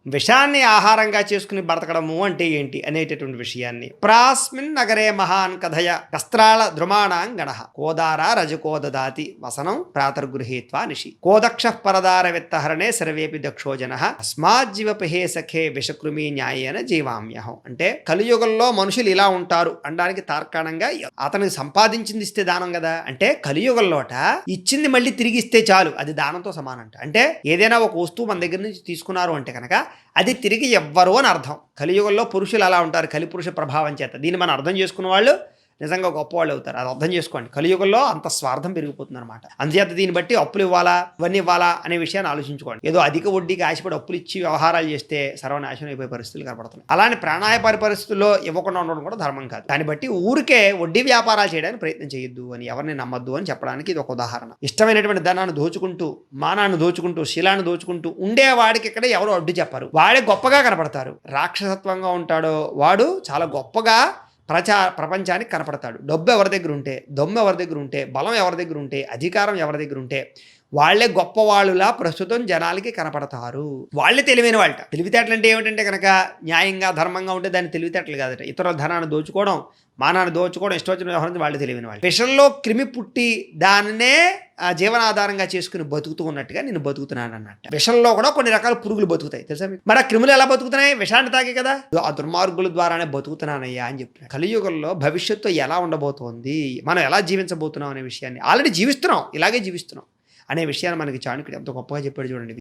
విషాన్ని ఆహారంగా చేసుకుని బ్రతకడము అంటే ఏంటి అనేటటువంటి విషయాన్ని ప్రాస్మిన్ నగరే మహాన్ కథయ కస్త్రాళ ద్రుమాణాం గణ కోదార రజకోదాతి వసనం ప్రాతర్గృహీత్వా నిషి కోదక్ష పరదార విత్తహరణే సర్వేపి దక్షోజన అస్మాజ్జీవపహే సఖే విషకృమి న్యాయేన జీవామ్యహం. అంటే కలియుగంలో మనుషులు ఇలా ఉంటారు అనడానికి తార్కాణంగా అతనికి సంపాదించింది ఇస్తే దానం కదా. అంటే కలియుగంలోట ఇచ్చింది మళ్ళీ తిరిగి ఇస్తే చాలు, అది దానంతో సమానంట. అంటే ఏదైనా ఒక వస్తువు మన దగ్గర నుంచి తీసుకున్నారు అంటే కనుక అది తిరిగి ఎవ్వరు అని అర్థం. కలియుగంలో పురుషులు అలా ఉంటారు, కలిపురుష ప్రభావం చేత. దీన్ని మనం అర్థం చేసుకున్న వాళ్ళు నిజంగా గొప్పవాళ్ళు అవుతారు. అది అర్థం చేసుకోండి. కలియుగంలో అంత స్వార్థం పెరిగిపోతుంది అనమాట. అందుచేత దీన్ని బట్టి అప్పులు ఇవ్వాలా ఇవన్నీ ఇవ్వాలా అనే విషయాన్ని ఆలోచించుకోండి. ఏదో అధిక వడ్డీకి ఆశపడి అప్పులు ఇచ్చి వ్యవహారాలు చేస్తే సర్వనాశనం అయిపోయే పరిస్థితులు కనపడుతున్నాయి. అలానే ప్రాణాయపారి పరిస్థితుల్లో ఇవ్వకుండా ఉండడం కూడా ధర్మం కాదు. దాన్ని బట్టి ఊరికే వడ్డీ వ్యాపారాలు చేయడానికి ప్రయత్నం చేయొద్దు అని, ఎవరిని నమ్మద్దు అని చెప్పడానికి ఇది ఒక ఉదాహరణ. ఇష్టమైనటువంటి ధనాన్ని దోచుకుంటూ, మానాన్ని దోచుకుంటూ, శీలాన్ని దోచుకుంటూ ఉండేవాడికి ఇక్కడ ఎవరు అడ్డు చెప్పారు, వాడే గొప్పగా కనపడతారు. రాక్షసత్వంగా ఉంటాడో వాడు చాలా గొప్పగా ప్రపంచానికి కనపడతాడు. డబ్బు ఎవరి దగ్గర ఉంటే, దమ్ము ఎవరి దగ్గర ఉంటే, బలం ఎవరి దగ్గర ఉంటే, అధికారం ఎవరి దగ్గర ఉంటే వాళ్లే గొప్పవాళ్ళులా ప్రస్తుతం జనాలకి కనపడతారు. వాళ్ళే తెలివైన వాళ్ళట. తెలివితేటలు అంటే ఏమిటంటే కనుక న్యాయంగా ధర్మంగా ఉంటే దాన్ని తెలివితేటలు కాదట. ఇతరుల ధనాన్ని దోచుకోవడం, మానాన్ని దోచుకోవడం, ఇష్టం వ్యవహారం వాళ్ళు తెలివైన వాళ్ళు. విషంలో క్రిమి పుట్టి దానినే జీవనాధారంగా చేసుకుని బతుకుతూ ఉన్నట్టుగా నేను బతుకుతున్నాను అన్నట్టు. విషంలో కూడా కొన్ని రకాల పురుగులు బతుకుతాయి తెలుసా మీకు. మరి ఆ క్రిములు ఎలా బతుకుతున్నాయి? విషాన్ని తాగే కదా. ఆ దుర్మార్గుల ద్వారానే బతుకుతున్నానయ్యా అని చెప్తున్నాను. కలియుగంలో భవిష్యత్తు ఎలా ఉండబోతోంది, మనం ఎలా జీవించబోతున్నాం అనే విషయాన్ని ఆల్రెడీ జీవిస్తున్నాం, ఇలాగే జీవిస్తున్నాం అనే విషయాన్ని మనకి చాణక్యుడు ఎంత గొప్పగా చెప్పాడు చూడండి.